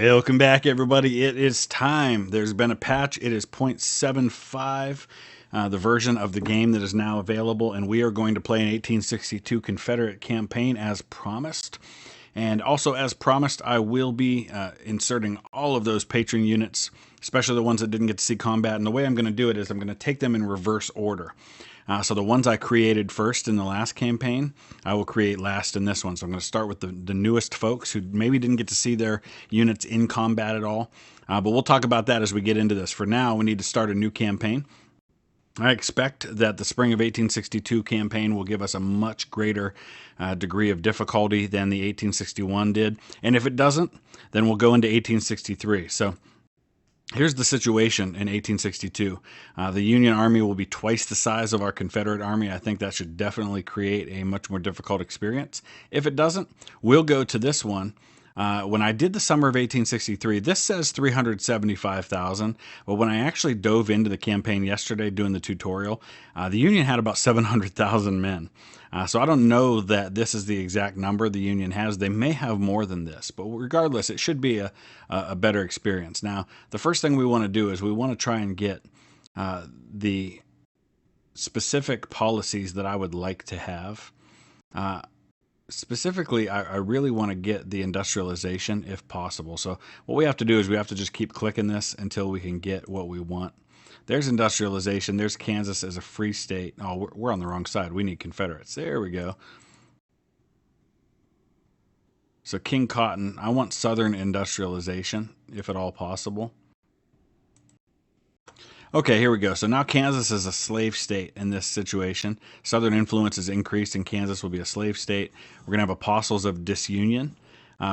Welcome back, everybody. It is time. There's been a patch. It is 0.75, the version of the game that is now available, and we are going to play an 1862 Confederate campaign as promised. And also, as promised, I will be inserting all of those patron units, especially the ones that didn't get to see combat. And the way I'm going to do it is I'm going to take them in reverse order. So the ones I created first in the last campaign, I will create last in this one. So I'm going to start with the newest folks who maybe didn't get to see their units in combat at all. But we'll talk about that as we get into this. For now, we need to start a new campaign. I expect that the Spring of 1862 campaign will give us a much greater degree of difficulty than the 1861 did. And if it doesn't, then we'll go into 1863. So here's the situation in 1862. The Union Army will be twice the size of our Confederate Army. I think that should definitely create a much more difficult experience. If it doesn't, we'll go to this one. When I did the summer of 1863, this says 375,000, but when I actually dove into the campaign yesterday doing the tutorial, the Union had about 700,000 men. So I don't know that this is the exact number the Union has. They may have more than this, but regardless, it should be a better experience. Now, the first thing we want to do is we want to try and get the specific policies that I would like to have. Specifically, I really want to get the industrialization if possible. So what we have to do is we have to just keep clicking this until we can get what we want. There's industrialization. There's Kansas as a free state. Oh, we're on the wrong side. We need Confederates. There we go. So King Cotton, I want Southern industrialization, if at all possible. Okay, here we go. So now Kansas is a slave state in this situation. Southern influence is increased and Kansas will be a slave state. We're going to have apostles of disunion,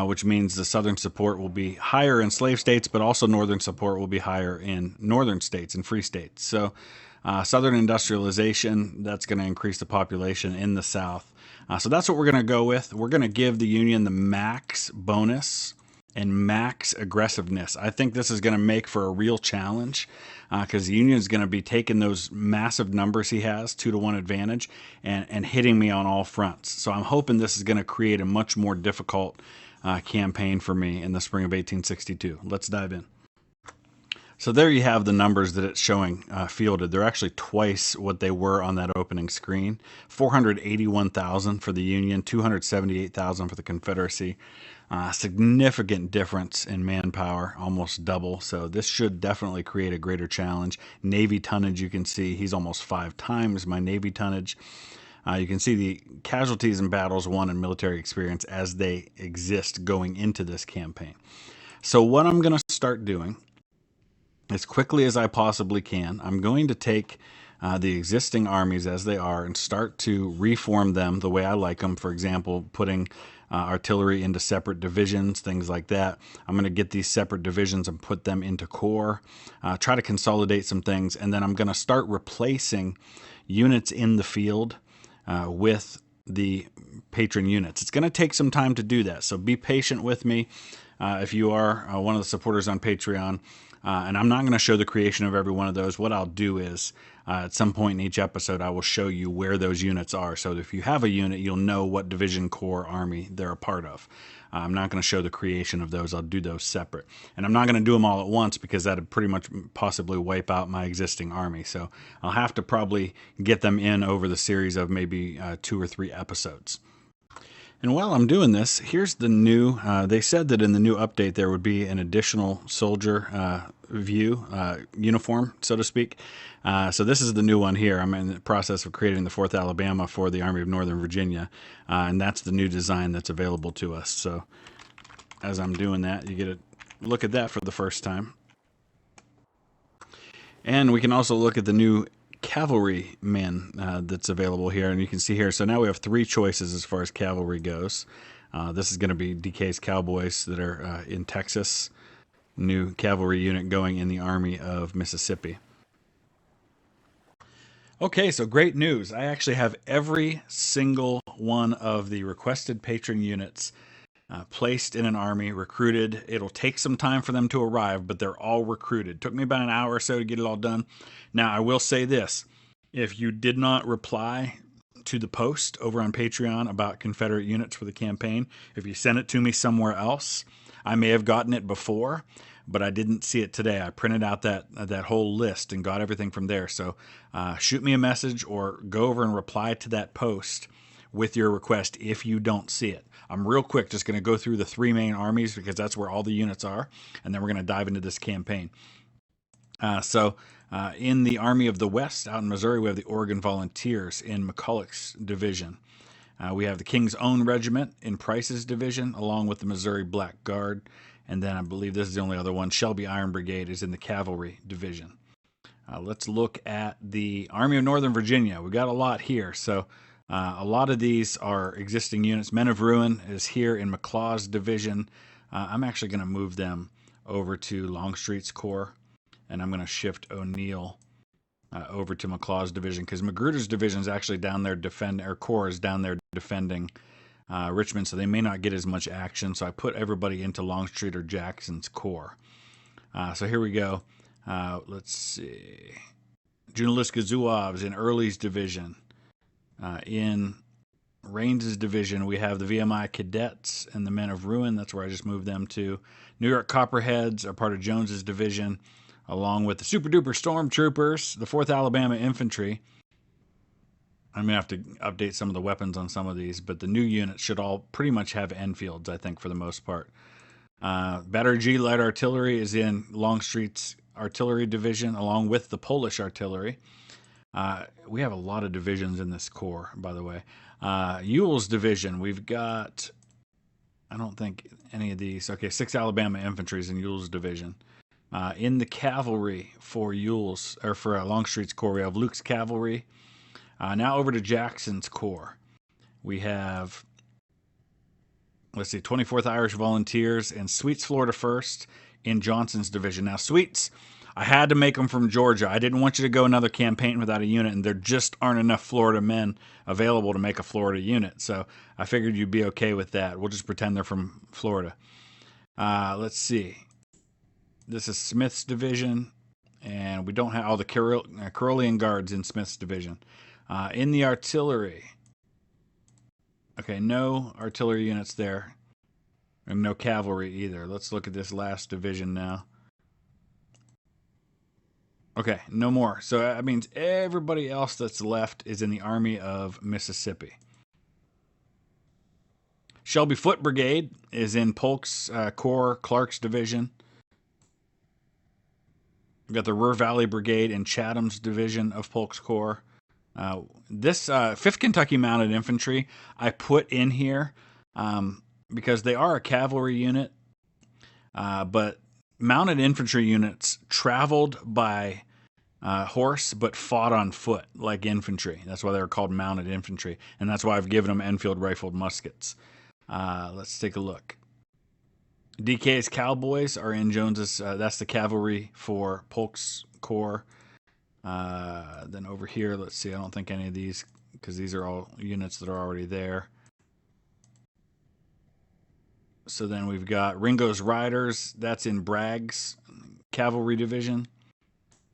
which means the Southern support will be higher in slave states, but also Northern support will be higher in Northern states and free states. So Southern industrialization, that's going to increase the population in the South. So that's what we're going to go with. We're going to give the Union the max bonus and max aggressiveness. I think this is going to make for a real challenge because the Union is going to be taking those massive numbers he has, 2-to-1 advantage, and hitting me on all fronts. So I'm hoping this is going to create a much more difficult campaign for me in the spring of 1862. Let's dive in. So there you have the numbers that it's showing fielded. They're actually twice what they were on that opening screen. 481,000 for the Union, 278,000 for the Confederacy. Significant difference in manpower, almost double. So this should definitely create a greater challenge. Navy tonnage, you can see he's almost 5 times my Navy tonnage. You can see the casualties and battles won and military experience as they exist going into this campaign. So what I'm going to start doing as quickly as I possibly can, I'm going to take the existing armies as they are and start to reform them the way I like them. For example, putting artillery into separate divisions, things like that. I'm going to get these separate divisions and put them into corps, try to consolidate some things, and then I'm going to start replacing units in the field with the patron units. It's going to take some time to do that, so be patient with me if you are one of the supporters on Patreon. And I'm not going to show the creation of every one of those. What I'll do is at some point in each episode, I will show you where those units are. So that if you have a unit, you'll know what division, corps, army they're a part of. I'm not going to show the creation of those. I'll do those separate. And I'm not going to do them all at once because that would pretty much possibly wipe out my existing army. So I'll have to probably get them in over the series of maybe 2 or 3 episodes. And while I'm doing this, here's the new, they said that in the new update there would be an additional soldier view, uniform, so to speak. So this is the new one here. I'm in the process of creating the 4th Alabama for the Army of Northern Virginia, and that's the new design that's available to us. So as I'm doing that, you get a look at that for the first time. And we can also look at the new cavalry man that's available here, and you can see here, so now we have 3 choices as far as cavalry goes. This is going to be DK's Cowboys that are in Texas, new cavalry unit going in the Army of Mississippi. Okay, so great news. I actually have every single one of the requested patron units placed in an army, recruited. It'll take some time for them to arrive, but they're all recruited. Took me about an hour or so to get it all done. Now, I will say this. If you did not reply to the post over on Patreon about Confederate units for the campaign, if you sent it to me somewhere else, I may have gotten it before, but I didn't see it today. I printed out that whole list and got everything from there. So shoot me a message or go over and reply to that post with your request if you don't see it. I'm real quick just going to go through the 3 main armies because that's where all the units are, and then we're going to dive into this campaign. In the Army of the West, out in Missouri, we have the Oregon Volunteers in McCulloch's division. We have the King's Own Regiment in Price's division, along with the Missouri Black Guard. And then I believe this is the only other one. Shelby Iron Brigade is in the Cavalry division. Let's look at the Army of Northern Virginia. We got a lot here. So a lot of these are existing units. Men of Ruin is here in McLaw's division. I'm actually going to move them over to Longstreet's Corps, and I'm going to shift O'Neill over to McLaw's division because Magruder's division is actually down there Corps is down there defending Richmond, so they may not get as much action. So I put everybody into Longstreet or Jackson's Corps. So here we go. Let's see. Junaluska Zouaves in Early's division. In Raines' division, we have the VMI Cadets and the Men of Ruin. That's where I just moved them to. New York Copperheads are part of Jones's division, along with the Super Duper Stormtroopers, the 4th Alabama Infantry. I'm going to have to update some of the weapons on some of these, but the new units should all pretty much have Enfields, I think, for the most part. Battery G Light Artillery is in Longstreet's Artillery Division, along with the Polish Artillery. We have a lot of divisions in this corps, by the way. Ewell's Division, we've got, I don't think any of these. Okay, 6 Alabama Infantry is in Ewell's Division. In the cavalry for Longstreet's Corps, we have Luke's Cavalry. Now over to Jackson's Corps. We have, 24th Irish Volunteers and Sweets Florida 1st in Johnson's division. Now, Sweets, I had to make them from Georgia. I didn't want you to go another campaign without a unit, and there just aren't enough Florida men available to make a Florida unit. So I figured you'd be okay with that. We'll just pretend they're from Florida. Let's see. This is Smith's division, and we don't have all the Carolean Guards in Smith's division. In the artillery, okay, no artillery units there, and no cavalry either. Let's look at this last division now. Okay, no more. So that means everybody else that's left is in the Army of Mississippi. Shelby Foot Brigade is in Polk's Corps, Clark's division. We've got the Ruhr Valley Brigade in Chatham's division of Polk's Corps. This 5th Kentucky Mounted Infantry I put in here because they are a cavalry unit, but mounted infantry units traveled by horse but fought on foot like infantry. That's why they're called mounted infantry, and that's why I've given them Enfield rifled muskets. Let's take a look. DK's Cowboys are in Jones's, that's the cavalry for Polk's Corps. Then over here, let's see, I don't think any of these, because these are all units that are already there. So then we've got Ringo's Riders, that's in Bragg's Cavalry Division.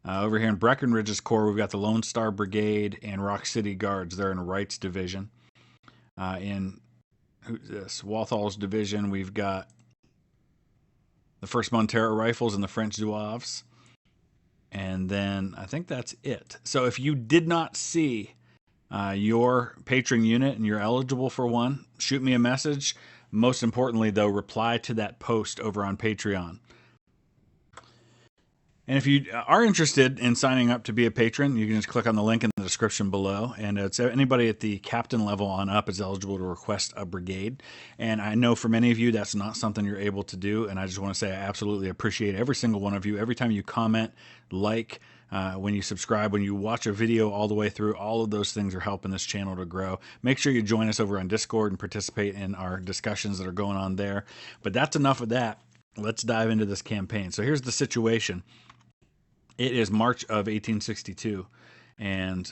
Over here in Breckinridge's Corps, we've got the Lone Star Brigade and Rock City Guards. They're in Wright's Division. In Walthal's Division, we've got the 1st Montero Rifles and the French Zouaves. And then I think that's it. So if you did not see your patron unit and you're eligible for one, shoot me a message. Most importantly, though, reply to that post over on Patreon. And if you are interested in signing up to be a patron, you can just click on the link in the description below. And it's anybody at the captain level on up is eligible to request a brigade. And I know for many of you, that's not something you're able to do. And I just want to say I absolutely appreciate every single one of you. Every time you comment, like, when you subscribe, when you watch a video all the way through, all of those things are helping this channel to grow. Make sure you join us over on Discord and participate in our discussions that are going on there. But that's enough of that. Let's dive into this campaign. So here's the situation. It is March of 1862, and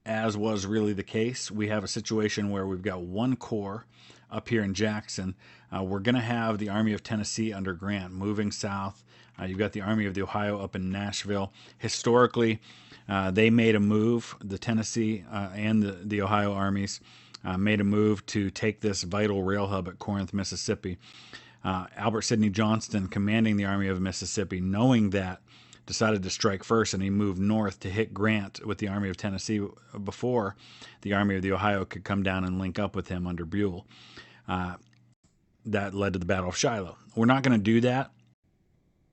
as was really the case, we have a situation where we've got one corps up here in Jackson. We're going to have the Army of Tennessee under Grant moving south. You've got the Army of the Ohio up in Nashville. Historically, they made a move, the Tennessee and the Ohio armies made a move to take this vital rail hub at Corinth, Mississippi. Albert Sidney Johnston, commanding the Army of Mississippi, knowing that, decided to strike first, and he moved north to hit Grant with the Army of Tennessee before the Army of the Ohio could come down and link up with him under Buell. That led to the Battle of Shiloh. We're not going to do that.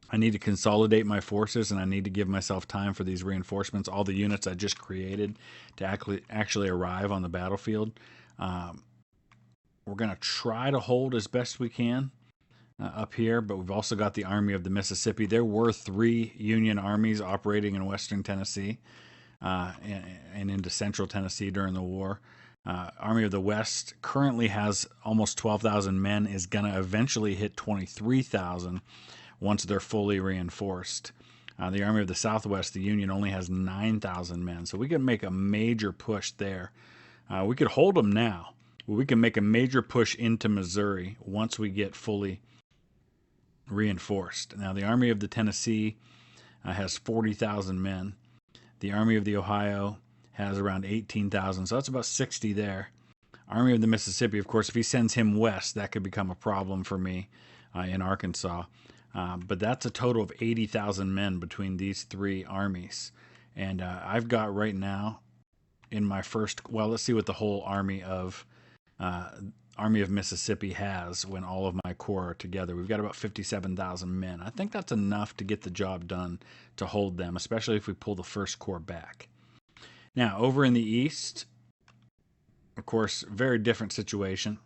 I need to consolidate my forces, and I need to give myself time for these reinforcements, all the units I just created, to actually arrive on the battlefield. We're going to try to hold as best we can up here, but we've also got the Army of the Mississippi. There were 3 Union armies operating in western Tennessee and into central Tennessee during the war. Army of the West currently has almost 12,000 men, is going to eventually hit 23,000 once they're fully reinforced. The Army of the Southwest, the Union, only has 9,000 men, so we can make a major push there. We could hold them now, but we can make a major push into Missouri once we get fully reinforced. Now, the Army of the Tennessee has 40,000 men. The Army of the Ohio has around 18,000, so that's about 60 there. Army of the Mississippi, of course, if he sends him west, that could become a problem for me in Arkansas. But that's a total of 80,000 men between these 3 armies. And I've got right now in my first, well, let's see what the whole Army of Mississippi has when all of my corps are together. We've got about 57,000 men. I think that's enough to get the job done to hold them, especially if we pull the first corps back. Now, over in the east, of course, very different situation.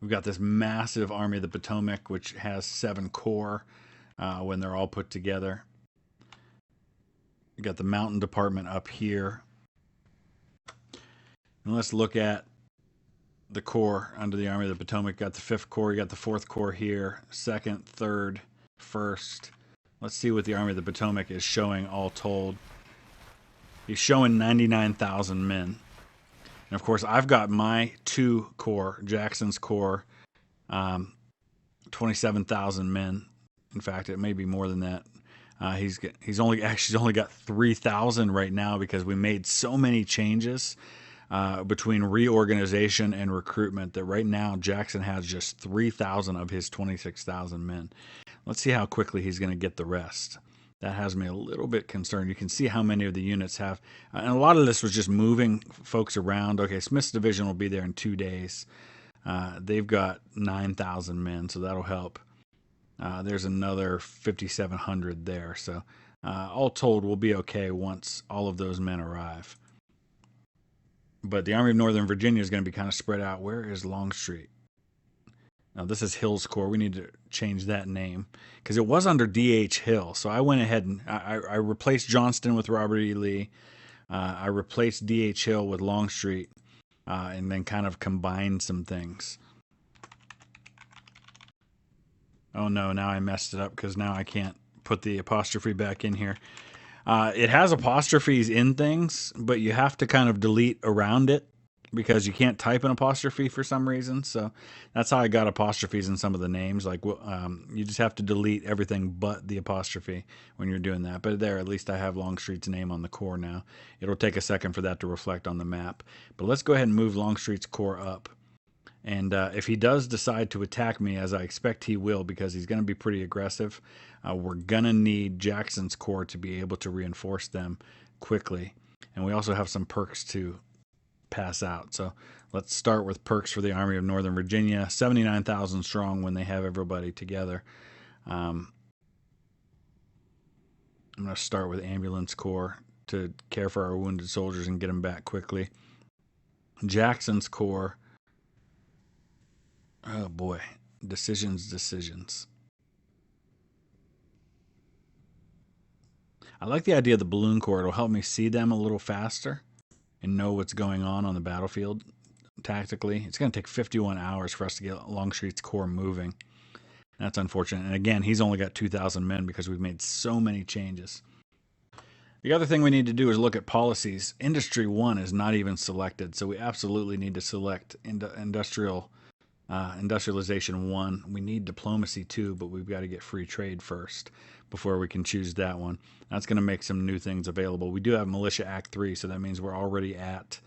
We've got this massive Army of the Potomac, which has 7 corps when they're all put together. We've got the Mountain Department up here. And let's look at the corps under the Army of the Potomac. Got the 5th Corps, you got the 4th Corps here, 2nd, 3rd, 1st. Let's see what the Army of the Potomac is showing all told. He's showing 99,000 men. And of course, I've got my 2 corps, Jackson's corps, 27,000 men. In fact, it may be more than that. He's only got 3,000 right now because we made so many changes between reorganization and recruitment that right now Jackson has just 3,000 of his 26,000 men. Let's see how quickly he's going to get the rest. That has me a little bit concerned. You can see how many of the units have, and a lot of this was just moving folks around. Okay, Smith's division will be there in 2 days. They've got 9,000 men, so that'll help. There's another 5,700 there. So all told, we'll be okay once all of those men arrive. But the Army of Northern Virginia is going to be kind of spread out. Where is Longstreet? Now, this is Hill's Corps. We need to change that name because it was under D.H. Hill. So I went ahead and I replaced Johnston with Robert E. Lee. I replaced D.H. Hill with Longstreet and then kind of combined some things. Oh, no, now I messed it up because now I can't put the apostrophe back in here. It has apostrophes in things, but you have to kind of delete around it because you can't type an apostrophe for some reason. So that's how I got apostrophes in some of the names. Like you just have to delete everything but the apostrophe when you're doing that. But there, at least I have Longstreet's name on the corps now. It'll take a second for that to reflect on the map. But let's go ahead and move Longstreet's corps up. And if he does decide to attack me, as I expect he will, because he's going to be pretty aggressive, we're going to need Jackson's corps to be able to reinforce them quickly. And we also have some perks to pass out. So let's start with perks for the Army of Northern Virginia. 79,000 strong when they have everybody together. I'm going to start with Ambulance Corps to care for our wounded soldiers and get them back quickly. Jackson's Corps. Oh boy, decisions. I like the idea of the Balloon Corps. It'll help me see them a little faster and know what's going on the battlefield tactically. It's going to take 51 hours for us to get Longstreet's corps moving. That's unfortunate. And again, he's only got 2,000 men because we've made so many changes. The other thing we need to do is look at policies. Industry 1 is not even selected, so we absolutely need to select industrialization 1. We need diplomacy 2, but we've got to get free trade first before we can choose that one. That's going to make some new things available. We do have Militia Act 3, so that means we're already at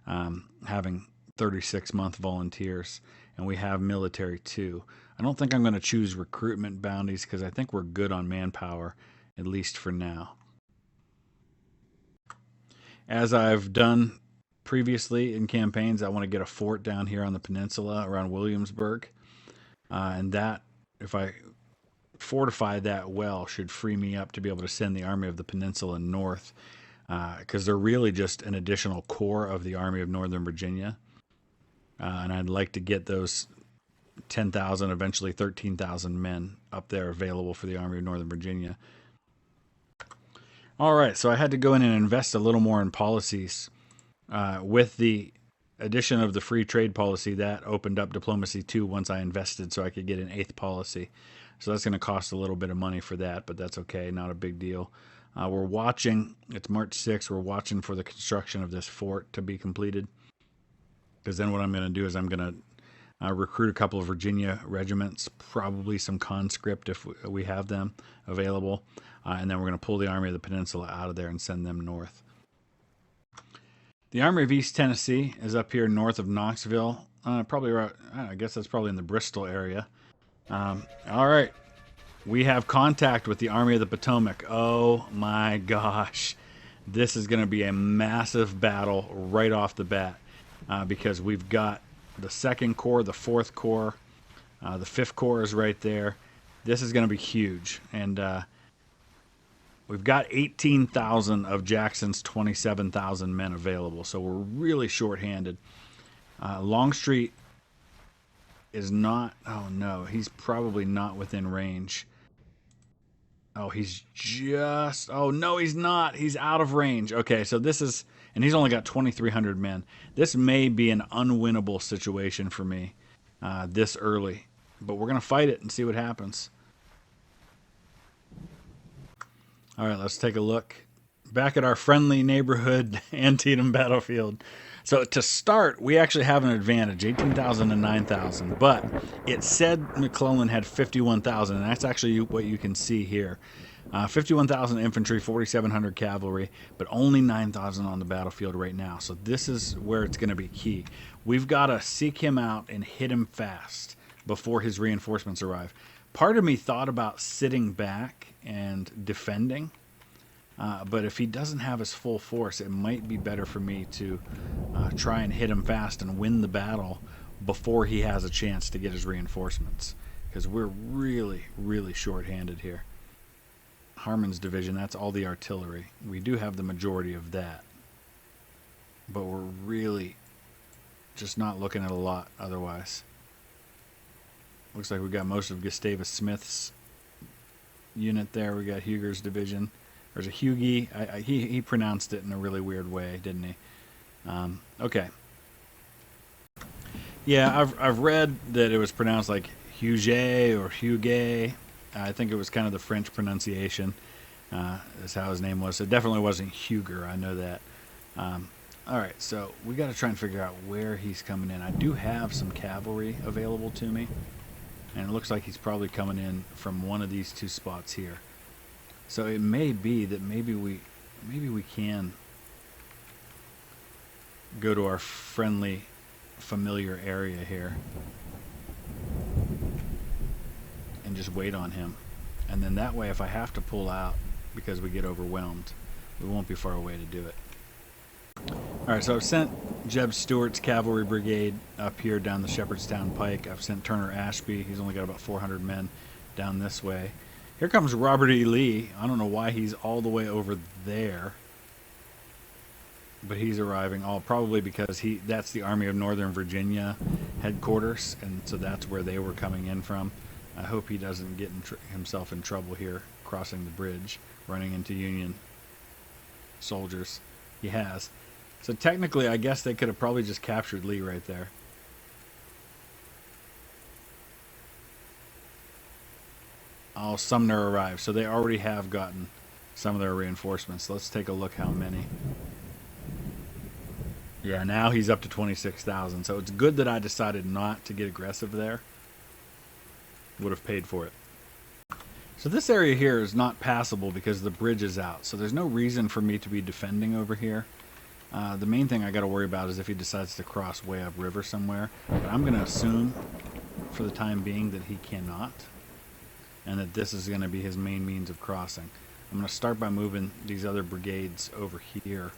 having 36-month volunteers. and we have military too. I don't think I'm going to choose recruitment bounties because I think we're good on manpower, at least for now. As I've done previously in campaigns, I want to get a fort down here on the peninsula around Williamsburg. And that, if I fortify that well, should free me up to be able to send the Army of the Peninsula north, because they're really just an additional corps of the Army of Northern Virginia. And I'd like to get those 10,000, eventually 13,000 men up there available for the Army of Northern Virginia. All right, so I had to go in and invest a little more in policies. With the addition of the free trade policy, that opened up diplomacy too once I invested, so I could get an 8th policy. So that's going to cost a little bit of money for that, but that's okay, not a big deal. We're watching, it's March 6th, we're watching for the construction of this fort to be completed. Because then what I'm going to do is I'm going to recruit a couple of Virginia regiments, probably some conscript if we have them available. And then we're going to pull the Army of the Peninsula out of there and send them north. The Army of East Tennessee is up here north of Knoxville. Probably around, I guess that's probably in the Bristol area. All right. We have contact with the Army of the Potomac. Oh my gosh. This is going to be a massive battle right off the bat. Because we've got the 2nd Corps, the 4th Corps, the 5th Corps is right there. This is going to be huge. And we've got 18,000 of Jackson's 27,000 men available. So we're really short-handed. Longstreet is not... Oh, no. He's probably not within range. Oh, he's just... Oh, no, he's not. He's out of range. Okay, so this is... And he's only got 2,300 men. This may be an unwinnable situation for me this early. But we're going to fight it and see what happens. All right, let's take a look. Back at our friendly neighborhood Antietam battlefield. So to start, we actually have an advantage, 18,000 to 9,000. But it said McClellan had 51,000, and that's actually what you can see here. 51,000 infantry, 4,700 cavalry, but only 9,000 on the battlefield right now. So this is where it's going to be key. We've got to seek him out and hit him fast before his reinforcements arrive. Part of me thought about sitting back and defending, but if he doesn't have his full force, it might be better for me to try and hit him fast and win the battle before he has a chance to get his reinforcements, because we're really, really short-handed here. Harmon's division, that's all the artillery. We do have the majority of that. But we're really just not looking at a lot otherwise. Looks like we got most of Gustavus Smith's unit there. We got Huger's division. There's a Hugie. He pronounced it in a really weird way, didn't he? Okay. Yeah, I've read that it was pronounced like Huget or Huguet. I think it was kind of the French pronunciation. Is how his name was. It definitely wasn't Huger. I know that. All right, so we got to try and figure out where he's coming in. I do have some cavalry available to me, and it looks like he's probably coming in from one of these two spots here. So it may be that maybe we can go to our friendly, familiar area here and just wait on him. And then that way, if I have to pull out because we get overwhelmed, we won't be far away to do it. All right, so I've sent Jeb Stewart's cavalry brigade up here down the Shepherdstown Pike. I've sent Turner Ashby. He's only got about 400 men down this way. Here comes Robert E. Lee. I don't know why he's all the way over there, but he's arriving. Probably because that's the Army of Northern Virginia headquarters, and so that's where they were coming in from. I hope he doesn't get himself in trouble here, crossing the bridge, running into Union soldiers. He has. So technically, I guess they could have probably just captured Lee right there. Oh, Sumner arrived. So they already have gotten some of their reinforcements. Let's take a look how many. Yeah, now he's up to 26,000. So it's good that I decided not to get aggressive there. Would have paid for it. So this area here is not passable because the bridge is out. So there's no reason for me to be defending over here. The main thing I got to worry about is if he decides to cross way upriver somewhere. But I'm going to assume, for the time being, that he cannot, and that this is going to be his main means of crossing. I'm going to start by moving these other brigades over here,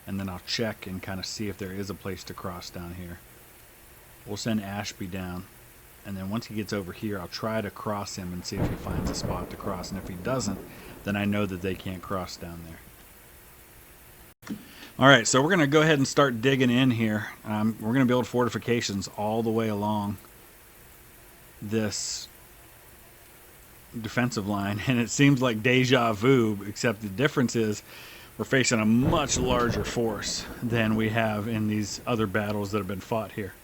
and then I'll check and kind of see if there is a place to cross down here. We'll send Ashby down, and then once he gets over here, I'll try to cross him and see if he finds a spot to cross. And if he doesn't, then I know that they can't cross down there. All right, so we're going to go ahead and start digging in here. We're going to build fortifications all the way along this defensive line, and it seems like deja vu, except the difference is we're facing a much larger force than we have in these other battles that have been fought here.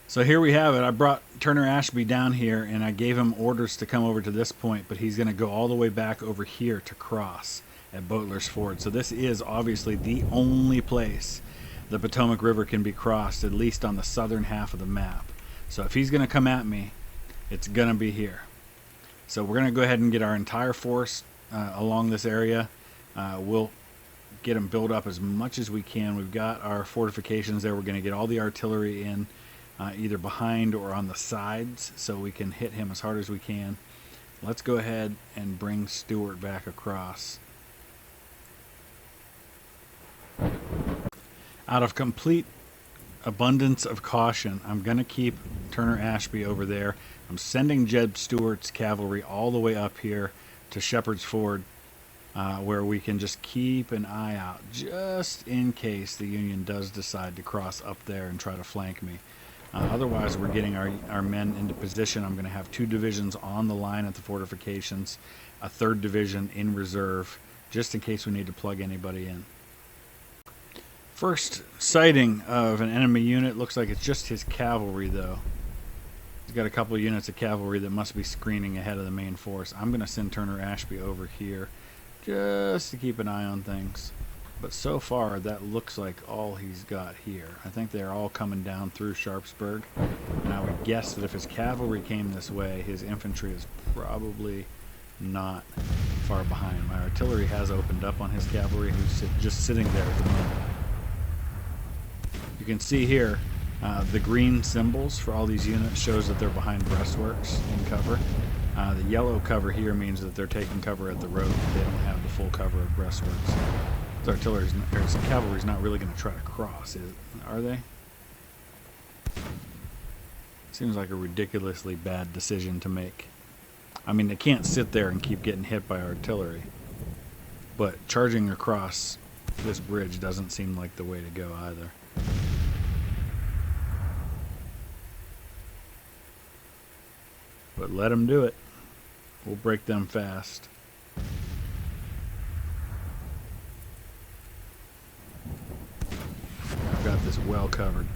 So here we have it. I brought Turner Ashby down here, and I gave him orders to come over to this point, but he's going to go all the way back over here to cross at Boatler's Ford. So this is obviously the only place the Potomac River can be crossed, at least on the southern half of the map. So if he's going to come at me, it's going to be here. So we're going to go ahead and get our entire force along this area. We'll get them built up as much as we can. We've got our fortifications there. We're going to get all the artillery in either behind or on the sides so we can hit him as hard as we can. Let's go ahead and bring Stewart back across. Out of complete abundance of caution, I'm going to keep Turner Ashby over there. I'm sending Jeb Stewart's cavalry all the way up here to Shepherd's Ford, where we can just keep an eye out just in case the Union does decide to cross up there and try to flank me. Otherwise, we're getting our men into position. I'm going to have 2 divisions on the line at the fortifications, a 3rd division in reserve, just in case we need to plug anybody in. First sighting of an enemy unit. Looks like it's just his cavalry, though. He's got a couple of units of cavalry that must be screening ahead of the main force. I'm going to send Turner Ashby over here just to keep an eye on things. But so far, that looks like all he's got here. I think they're all coming down through Sharpsburg. And I would guess that if his cavalry came this way, his infantry is probably not far behind. My artillery has opened up on his cavalry, who's just sitting there at the moment. You can see here, the green symbols for all these units shows that they're behind breastworks in cover. The yellow cover here means that they're taking cover at the road. They don't have the full cover of breastworks. His cavalry's not really going to try to cross, are they? Seems like a ridiculously bad decision to make. I mean, they can't sit there and keep getting hit by artillery. But charging across this bridge doesn't seem like the way to go either. But let them do it. We'll break them fast. I've got this well covered.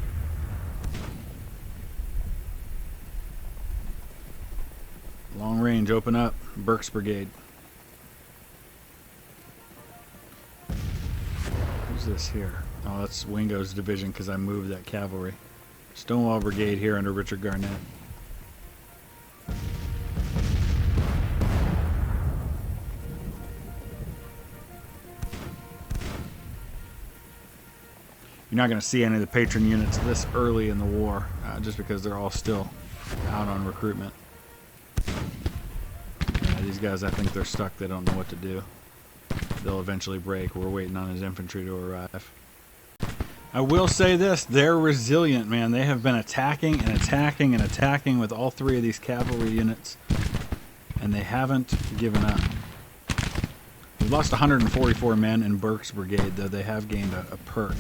Long range, open up. Burke's Brigade. Who's this here? Oh, that's Wingo's division because I moved that cavalry. Stonewall Brigade here under Richard Garnett. You're not going to see any of the patron units this early in the war, just because they're all still out on recruitment. Yeah, these guys, I think they're stuck. They don't know what to do. They'll eventually break. We're waiting on his infantry to arrive. I will say this, they're resilient, man. They have been attacking and attacking and attacking with all 3 of these cavalry units, and they haven't given up. We've lost 144 men in Burke's Brigade, though they have gained a perk.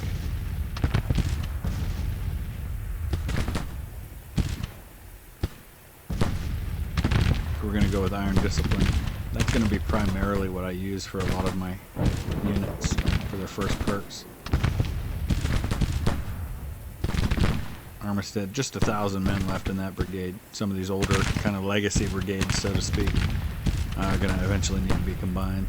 We're going to go with Iron Discipline. That's going to be primarily what I use for a lot of my units for their first perks. Armistead, just 1,000 men left in that brigade. Some of these older kind of legacy brigades, so to speak, are going to eventually need to be combined.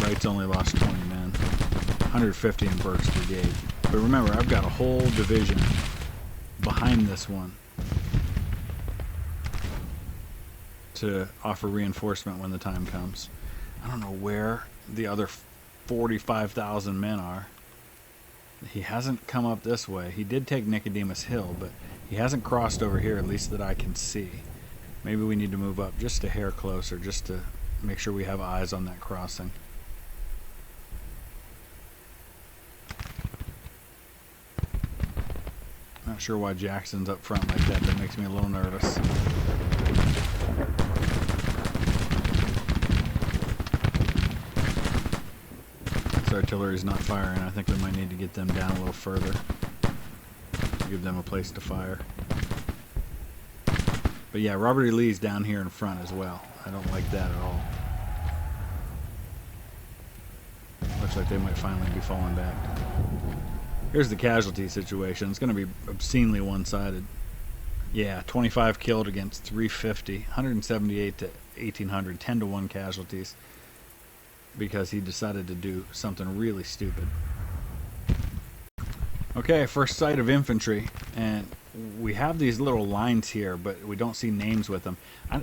Wright's only lost 20 men. 150 in Burke's Brigade. But remember, I've got a whole division behind this one. to offer reinforcement when the time comes. I don't know where the other 45,000 men are. He hasn't come up this way. He did take Nicodemus Hill, but he hasn't crossed over here, at least that I can see. Maybe we need to move up just a hair closer, just to make sure we have eyes on that crossing. Not sure why Jackson's up front like that. That makes me a little nervous. This artillery's not firing. I think we might need to get them down a little further. Give them a place to fire. But yeah, Robert E. Lee's down here in front as well. I don't like that at all. Looks like they might finally be falling back. Here's the casualty situation. It's going to be obscenely one-sided. Yeah, 25 killed against 350. 178 to 1,800. 10 to 1 casualties. Because he decided to do something really stupid. Okay, first sight of infantry. And we have these little lines here, but we don't see names with them.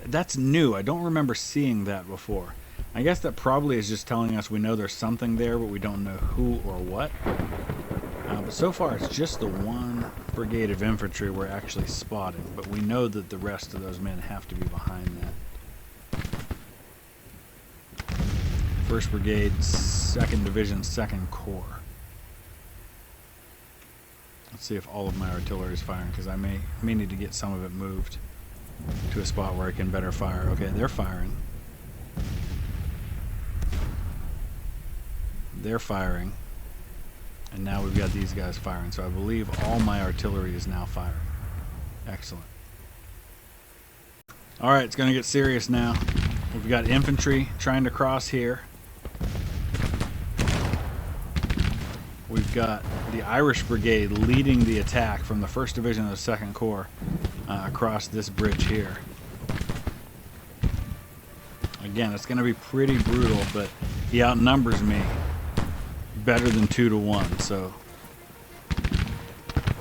That's new. I don't remember seeing that before. I guess that probably is just telling us we know there's something there, but we don't know who or what. But so far it's just the one brigade of infantry we're actually spotting, but we know that the rest of those men have to be behind that. 1st Brigade, 2nd Division, 2nd Corps. Let's see if all of my artillery is firing, because I may need to get some of it moved to a spot where I can better fire. Okay, they're firing. They're firing. And now we've got these guys firing. So I believe all my artillery is now firing. Excellent. Alright, it's going to get serious now. We've got infantry trying to cross here. We've got the Irish Brigade leading the attack from the 1st Division of the 2nd Corps across this bridge here. Again, it's going to be pretty brutal, but he outnumbers me better than 2 to 1, so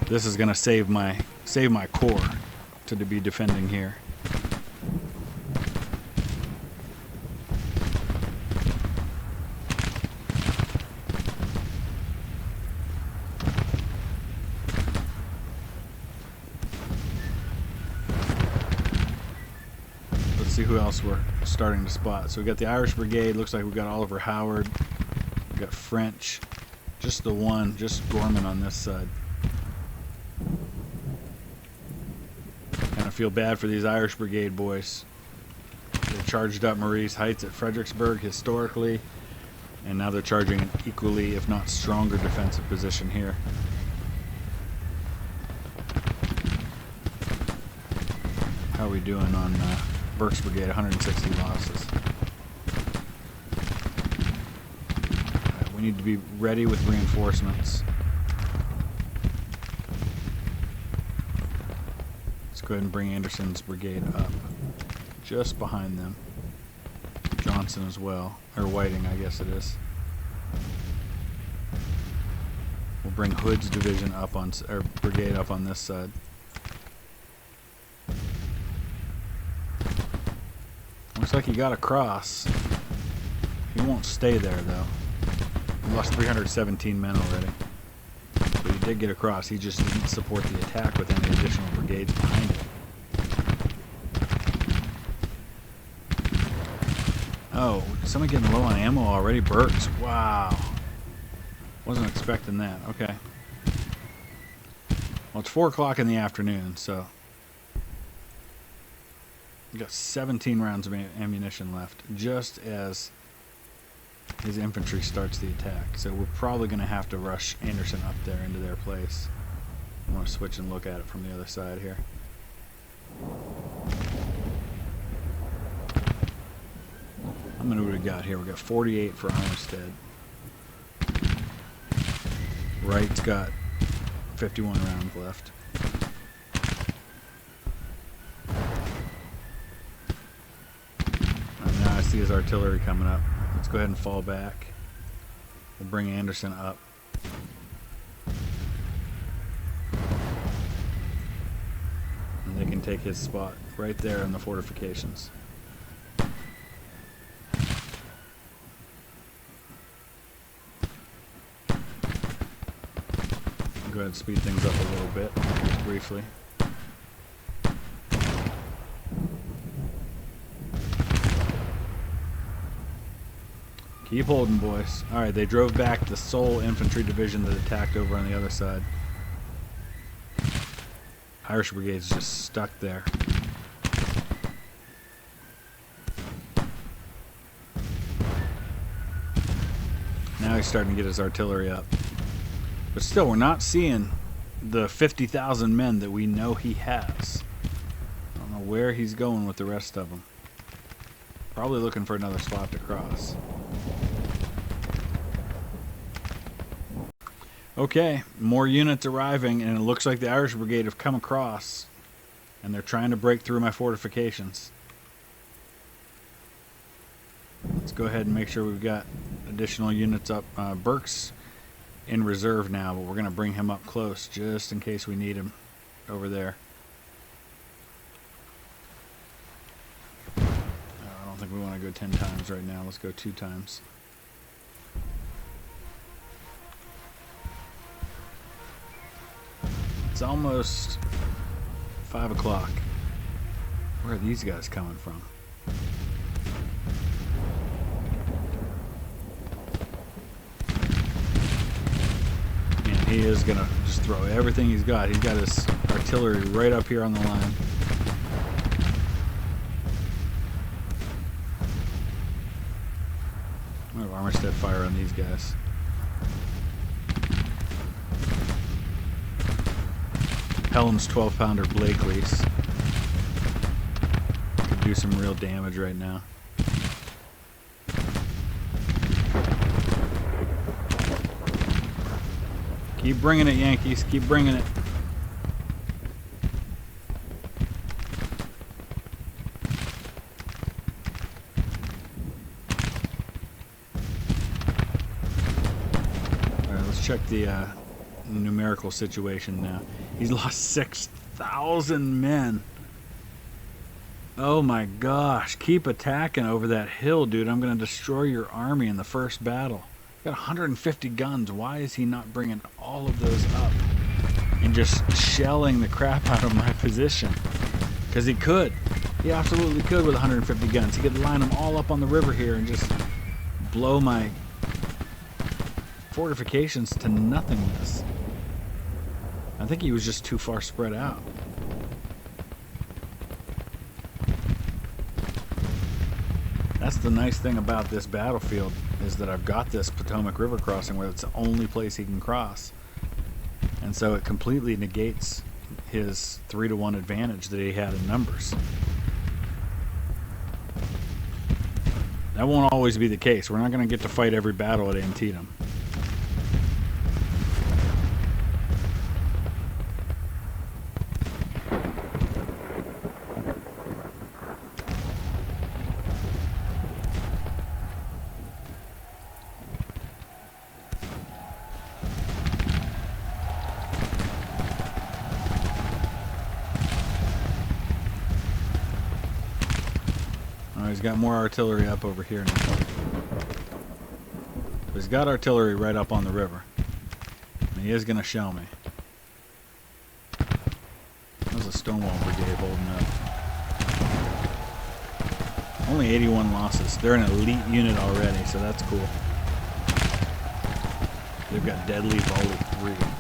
this is going to save my corps to be defending here. Let's see who else we're starting to spot. So we got the Irish Brigade. Looks like we got Oliver Howard. We got French, just the one, just Gorman on this side. Kind of feel bad for these Irish Brigade boys. They charged up Marie's Heights at Fredericksburg historically, and now they're charging an equally, if not stronger, defensive position here. How are we doing on Burke's Brigade? 160 losses. We need to be ready with reinforcements. Let's go ahead and bring Anderson's brigade up. Just behind them. Johnson as well. Or Whiting, I guess it is. We'll bring Hood's division up on, or brigade up on this side. Looks like he got across. He won't stay there though. We lost 317 men already. But he did get across. He just didn't support the attack with any additional brigades behind him. Oh, somebody getting low on ammo already? Bert's. Wow. Wasn't expecting that. Okay. Well, it's 4 o'clock in the afternoon, so we got 17 rounds of ammunition left, just as his infantry starts the attack. So we're probably going to have to rush Anderson up there into their place. I want to switch and look at it from the other side here. How many do we got here? We got 48 for Armistead. Wright's got 51 rounds left. Now I see his artillery coming up. Let's go ahead and fall back. We'll bring Anderson up. And they can take his spot right there in the fortifications. go ahead and speed things up a little bit, just briefly. Keep holding, boys. Alright, they drove back the sole infantry division that attacked over on the other side. Irish Brigade's just stuck there. Now he's starting to get his artillery up. But still, we're not seeing the 50,000 men that we know he has. I don't know where he's going with the rest of them. Probably looking for another spot to cross. Okay, more units arriving, and it looks like the Irish Brigade have come across, and they're trying to break through my fortifications. Let's go ahead and make sure we've got additional units up. Burke's in reserve now, but we're going to bring him up close just in case we need him over there. I don't think we want to go 10 times right now. Let's go 2 times. It's almost 5 o'clock. Where are these guys coming from? Man, he is going to just throw everything he's got. He's got his artillery right up here on the line. I'm going to have Armistead fire on these guys. Helm's 12-pounder Blakely's could do some real damage right now. Keep bringing it, Yankees. Keep bringing it. All right, let's check the numerical situation now. He's lost 6,000 men. Oh my gosh. Keep attacking over that hill, dude. I'm going to destroy your army in the first battle. Got 150 guns. Why is he not bringing all of those up and just shelling the crap out of my position? Because he could. He absolutely could with 150 guns. He could line them all up on the river here and just blow my fortifications to nothingness. I think he was just too far spread out. That's the nice thing about this battlefield, is that I've got this Potomac River crossing where it's the only place he can cross. And so it completely negates his 3-to-1 advantage that he had in numbers. That won't always be the case. We're not going to get to fight every battle at Antietam. He's got more artillery up over here now. But he's got artillery right up on the river. And he is going to shell me. There's a Stonewall Brigade holding up. Only 81 losses. They're an elite unit already, so that's cool. They've got Deadly Volley 3.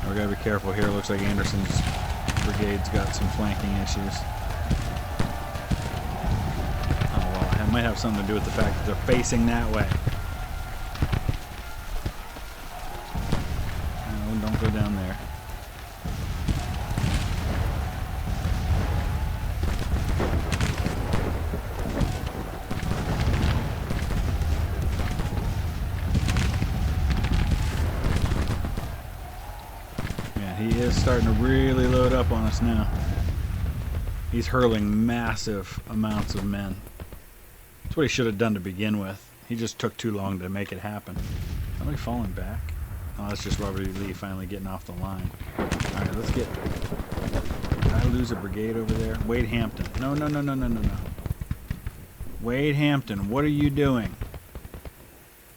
We gotta be careful here. Looks like Anderson's brigade's got some flanking issues. Oh well, it might have something to do with the fact that they're facing that way. No, don't go down there. He is starting to really load up on us now. He's hurling massive amounts of men. That's what he should have done to begin with. He just took too long to make it happen. Somebody falling back? Oh, that's just Robert E. Lee finally getting off the line. Alright, let's get Did I lose a brigade over there? Wade Hampton. No, no, no, no, no, no, no. Wade Hampton, what are you doing?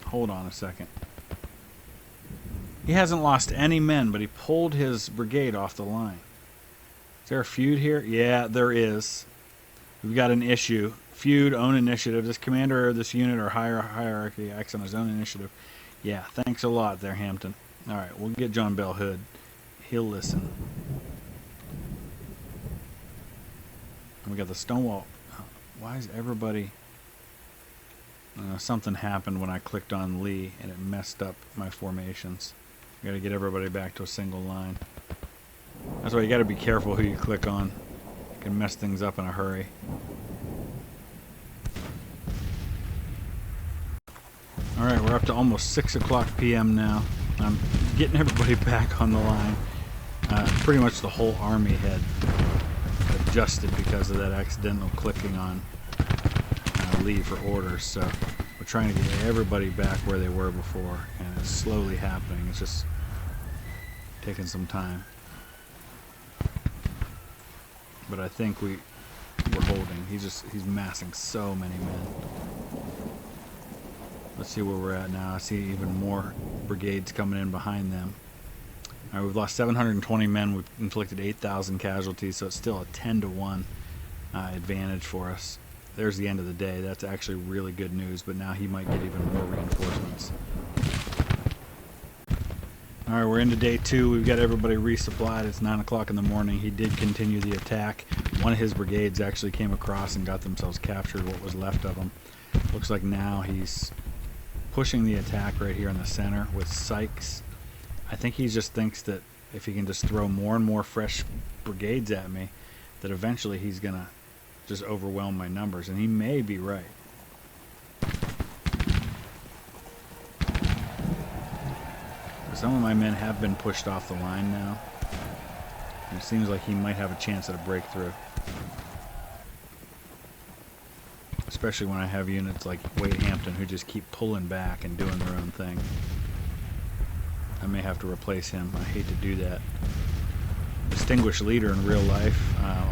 Hold on a second. He hasn't lost any men, but he pulled his brigade off the line. Is there a feud here? Yeah, there is. We've got an issue. Feud, own initiative. This commander of this unit or higher hierarchy acts on his own initiative. Yeah, thanks a lot there, Hampton. All right, we'll get John Bell Hood. He'll listen. And we got the Stonewall. Why is everybody... something happened when I clicked on Lee and it messed up my formations. You gotta get everybody back to a single line. That's why you gotta be careful who you click on. You can mess things up in a hurry. Alright, we're up to almost 6 o'clock p.m. now. I'm getting everybody back on the line. Pretty much the whole army had adjusted because of that accidental clicking on Lee for orders, so we're trying to get everybody back where they were before, and it's slowly happening. It's just taking some time, but I think we're holding. He's massing so many men. Let's see where we're at now. I see even more brigades coming in behind them. All right, we've lost 720 men. We've inflicted 8,000 casualties, so it's still a 10-to-1 advantage for us. There's the end of the day. That's actually really good news, but now he might get even more reinforcements. All right, we're into day 2. We've got everybody resupplied. It's 9 o'clock in the morning. He did continue the attack. One of his brigades actually came across and got themselves captured, what was left of them. Looks like now he's pushing the attack right here in the center with Sykes. I think he just thinks that if he can just throw more and more fresh brigades at me, that eventually he's going to just overwhelm my numbers, and he may be right. Some of my men have been pushed off the line now. It seems like he might have a chance at a breakthrough. Especially when I have units like Wade Hampton who just keep pulling back and doing their own thing. I may have to replace him. I hate to do that. Distinguished leader in real life,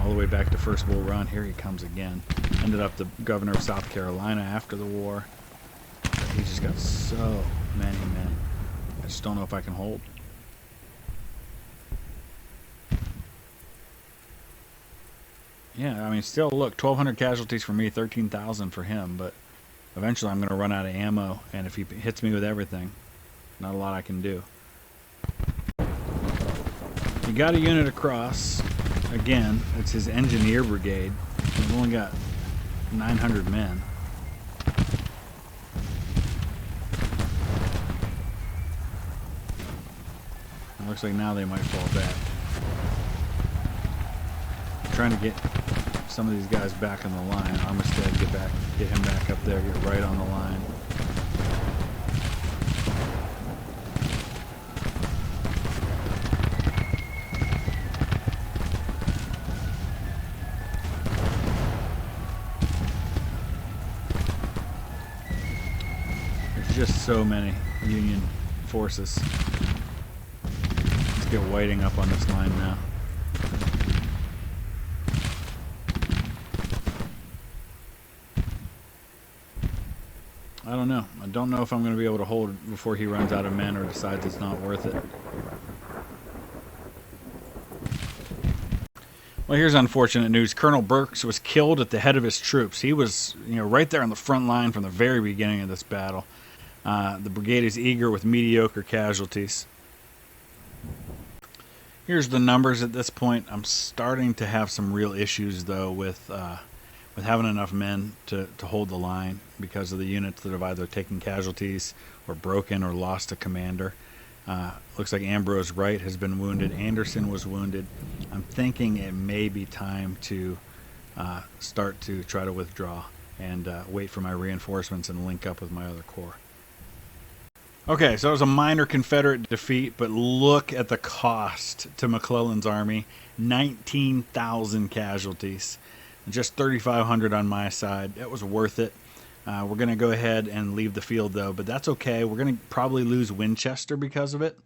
all the way back to First Bull Run. Here he comes again. Ended up the governor of South Carolina after the war. He just got so many men. I just don't know if I can hold. Yeah, I mean, still, look, 1,200 casualties for me, 13,000 for him, but eventually I'm going to run out of ammo, and if he hits me with everything, not a lot I can do. He got a unit across. Again, it's his engineer brigade. He's only got 900 men. It looks like now they might fall back. I'm trying to get some of these guys back on the line. Armistead, get him back up there, get right on the line. Just so many Union forces. Let's get Whiting up on this line now. I don't know. I don't know if I'm going to be able to hold before he runs out of men or decides it's not worth it. Well, here's unfortunate news. Colonel Burks was killed at the head of his troops. He was, right there on the front line from the very beginning of this battle. The brigade is eager with mediocre casualties. Here's the numbers at this point. I'm starting to have some real issues, though, with having enough men to hold the line because of the units that have either taken casualties or broken or lost a commander. Looks like Ambrose Wright has been wounded. Anderson was wounded. I'm thinking it may be time to start to try to withdraw and wait for my reinforcements and link up with my other corps. Okay, so it was a minor Confederate defeat, but look at the cost to McClellan's army. 19,000 casualties. Just 3,500 on my side. That was worth it. We're going to go ahead and leave the field, though, but that's okay. We're going to probably lose Winchester because of it.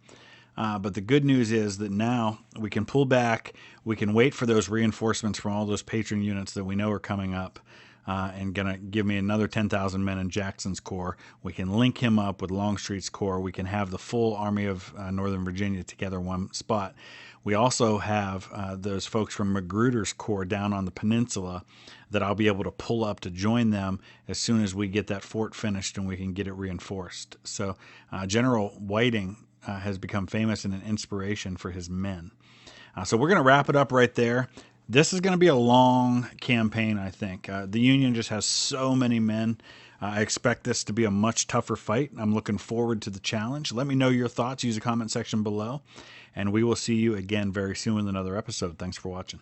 But the good news is that now we can pull back. We can wait for those reinforcements from all those patron units that we know are coming up. And going to give me another 10,000 men in Jackson's corps. We can link him up with Longstreet's corps. We can have the full Army of Northern Virginia together in one spot. We also have those folks from Magruder's corps down on the peninsula that I'll be able to pull up to join them as soon as we get that fort finished and we can get it reinforced. So General Whiting has become famous and an inspiration for his men. So we're going to wrap it up right there. This is going to be a long campaign, I think. The Union just has so many men. I expect this to be a much tougher fight. I'm looking forward to the challenge. Let me know your thoughts. Use the comment section below. And we will see you again very soon with another episode. Thanks for watching.